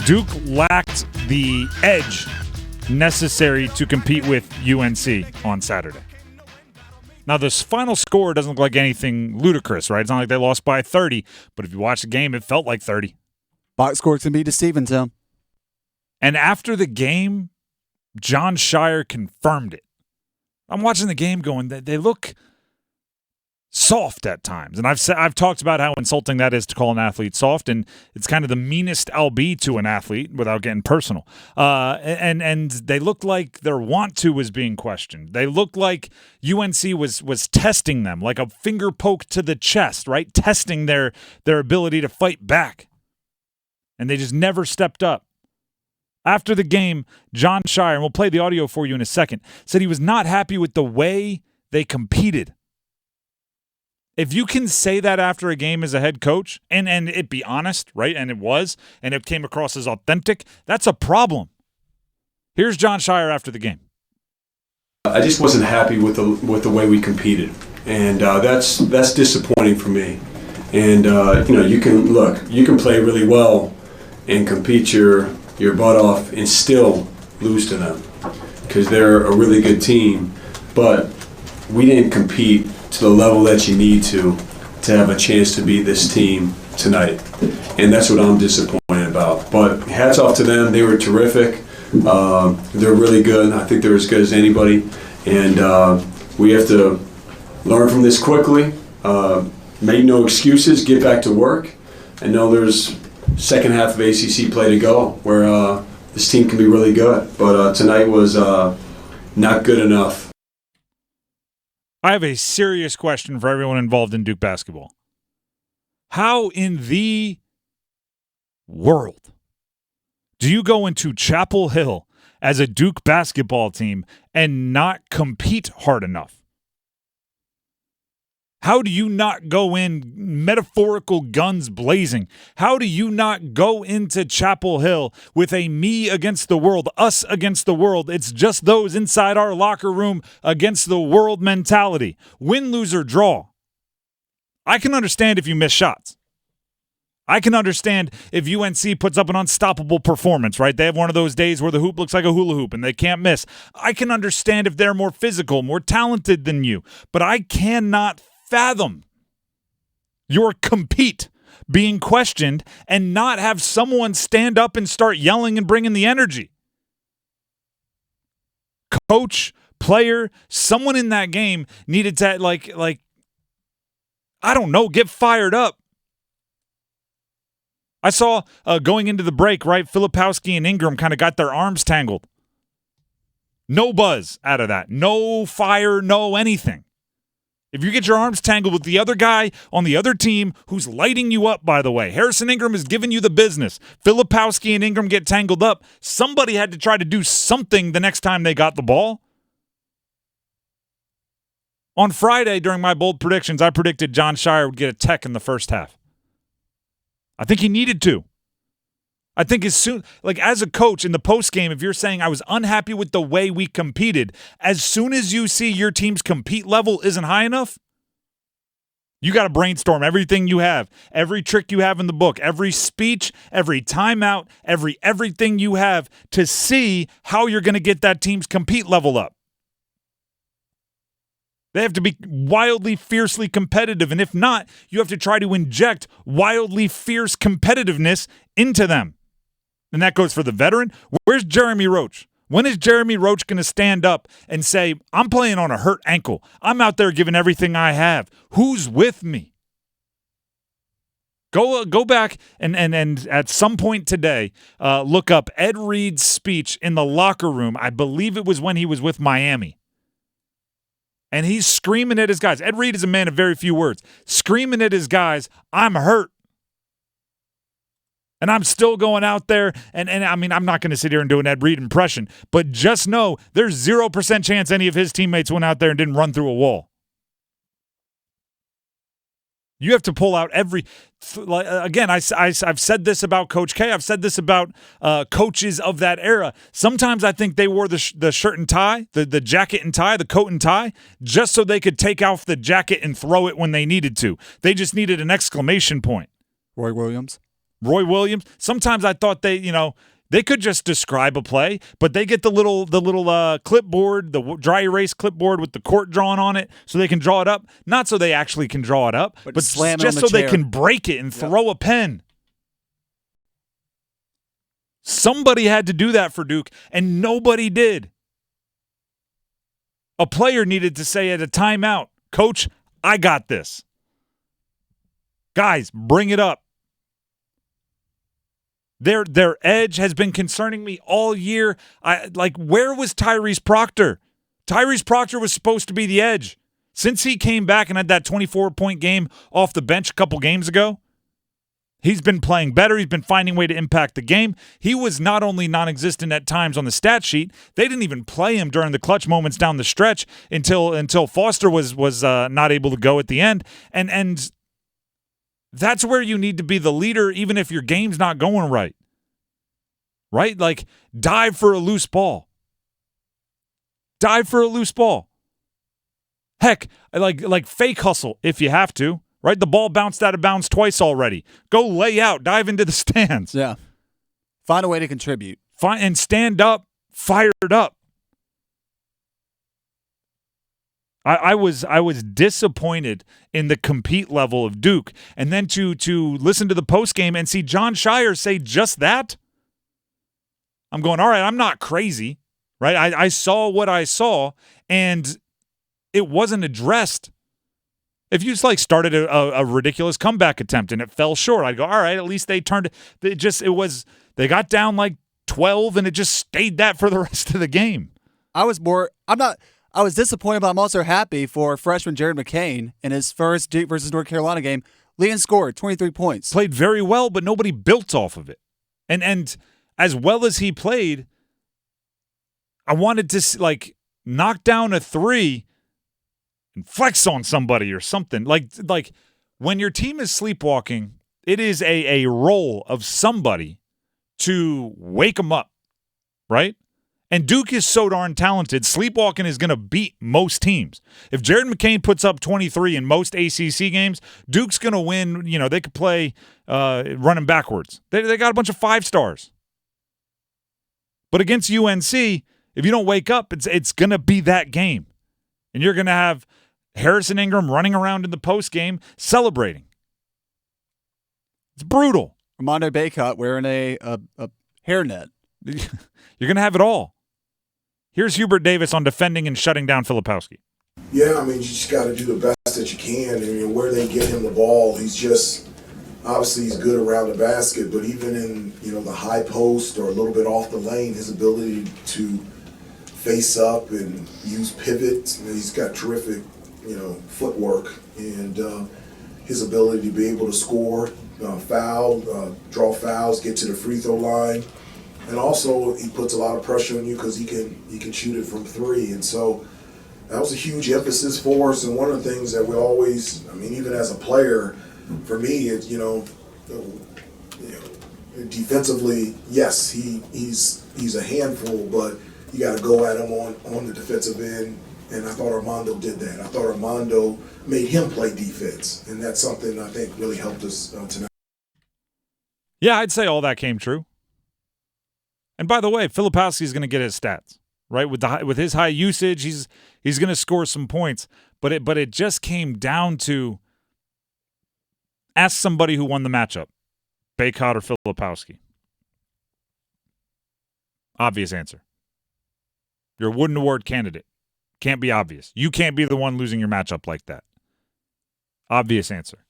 Duke lacked the edge necessary to compete with UNC on Saturday. Now, this final score doesn't look like anything ludicrous, right? It's not like they lost by 30, but if you watch the game, it felt like 30. Box score can be deceiving, Tim. And after the game, John Scheyer confirmed it. I'm watching the game going, they look soft at times. And I've talked about how insulting that is to call an athlete soft, and it's kind of the meanest I'll be to an athlete without getting personal. And they looked like their want to was being questioned. They looked like UNC was testing them, like a finger poke to the chest, right? Testing their ability to fight back. And they just never stepped up. After the game, John Scheyer, and we'll play the audio for you in a second, said he was not happy with the way they competed. If you can say that after a game as a head coach, and it be honest, right, and it was, and it came across as authentic, that's a problem. Here's John Scheyer after the game. I just wasn't happy with the way we competed, and that's disappointing for me. And you can play really well and compete your butt off and still lose to them because they're a really good team, but we didn't compete to the level that you need to have a chance to beat this team tonight. And that's what I'm disappointed about. But hats off to them. They were terrific. They're really good. I think they're as good as anybody. And we have to learn from this quickly, make no excuses, get back to work, and know there's second half of ACC play to go where this team can be really good. But tonight was not good enough. I have a serious question for everyone involved in Duke basketball. How in the world do you go into Chapel Hill as a Duke basketball team and not compete hard enough? How do you not go in metaphorical guns blazing? How do you not go into Chapel Hill with a me against the world, us against the world? It's just those inside our locker room against the world mentality. Win, lose, or draw. I can understand if you miss shots. I can understand if UNC puts up an unstoppable performance, right? They have one of those days where the hoop looks like a hula hoop and they can't miss. I can understand if they're more physical, more talented than you. But I cannot fathom your compete being questioned and not have someone stand up and start yelling and bringing the energy. Coach, player, someone in that game needed to like I don't know, get fired up. I saw going into the break, right, Filipowski and Ingram kind of got their arms tangled. No buzz out of that. No fire, no anything. If you get your arms tangled with the other guy on the other team who's lighting you up, by the way, Harrison Ingram is giving you the business. Filipowski and Ingram get tangled up. Somebody had to try to do something the next time they got the ball. On Friday, during my bold predictions, I predicted John Scheyer would get a tech in the first half. I think he needed to. I think as a coach in the postgame, if you're saying I was unhappy with the way we competed, as soon as you see your team's compete level isn't high enough, you got to brainstorm everything you have, every trick you have in the book, every speech, every timeout, everything you have to see how you're going to get that team's compete level up. They have to be wildly, fiercely competitive, and if not, you have to try to inject wildly fierce competitiveness into them. And that goes for the veteran. Where's Jeremy Roach? When is Jeremy Roach going to stand up and say, I'm playing on a hurt ankle. I'm out there giving everything I have. Who's with me? Go back and at some point today, look up Ed Reed's speech in the locker room. I believe it was when he was with Miami. And he's screaming at his guys. Ed Reed is a man of very few words. Screaming at his guys, I'm hurt. And I'm still going out there, and I mean, I'm not going to sit here and do an Ed Reed impression, but just know there's 0% chance any of his teammates went out there and didn't run through a wall. You have to pull out again, I've said this about Coach K. I've said this about coaches of that era. Sometimes I think they wore the shirt and tie, the jacket and tie, the coat and tie, just so they could take off the jacket and throw it when they needed to. They just needed an exclamation point. Roy Williams. Roy Williams. Sometimes I thought they could just describe a play, but they get the little clipboard, the dry erase clipboard with the court drawn on it, so they can draw it up. Not so they actually can draw it up, but slam it just on the so they chair. can break it and throw a pen. Somebody had to do that for Duke, and nobody did. A player needed to say at a timeout, "Coach, I got this. Guys, bring it up." Their edge has been concerning me all year. Where was Tyrese Proctor? Tyrese Proctor was supposed to be the edge. Since he came back and had that 24-point game off the bench a couple games ago, he's been playing better. He's been finding a way to impact the game. He was not only non-existent at times on the stat sheet, they didn't even play him during the clutch moments down the stretch until Foster was not able to go at the end. And that's where you need to be the leader, even if your game's not going right. Right? Like, dive for a loose ball. Dive for a loose ball. Heck, like fake hustle if you have to. Right? The ball bounced out of bounds twice already. Go lay out. Dive into the stands. Yeah. Find a way to contribute. And stand up, fired up. I was disappointed in the compete level of Duke, and then to listen to the postgame and see John Scheyer say just that, I'm going, all right, I'm not crazy, right? I saw what I saw, and it wasn't addressed. If you just started a ridiculous comeback attempt and it fell short, I'd go, all right, at least they turned it. They got down 12, and it just stayed that for the rest of the game. I was disappointed, but I'm also happy for freshman Jared McCain in his first Duke versus North Carolina game. Leon scored 23 points. Played very well, but nobody built off of it. And as well as he played, I wanted to knock down a three and flex on somebody or something. Like when your team is sleepwalking, it is a role of somebody to wake them up, right? And Duke is so darn talented, sleepwalking is going to beat most teams. If Jared McCain puts up 23 in most ACC games, Duke's going to win. They could play running backwards. They got a bunch of 5 stars. But against UNC, if you don't wake up, it's going to be that game. And you're going to have Harrison Ingram running around in the postgame celebrating. It's brutal. Armando Bacot wearing a hairnet. You're going to have it all. Here's Hubert Davis on defending and shutting down Filipowski. Yeah, I mean, you just got to do the best that you can. I mean, where they get him the ball, he's good around the basket, but even in, the high post or a little bit off the lane, his ability to face up and use pivots, he's got terrific, footwork, and his ability to be able to score, draw fouls, get to the free throw line. And also, he puts a lot of pressure on you because he can shoot it from 3. And so that was a huge emphasis for us. And one of the things that we always, even as a player, for me, it's, defensively, yes, he's a handful, but you got to go at him on the defensive end. And I thought Armando did that. I thought Armando made him play defense. And that's something I think really helped us tonight. Yeah, I'd say all that came true. And by the way, Filipowski is going to get his stats, right? With his high usage, he's going to score some points. But it just came down to ask somebody who won the matchup, Bacot or Filipowski. Obvious answer. You're a Wooden Award candidate. Can't be obvious. You can't be the one losing your matchup like that. Obvious answer.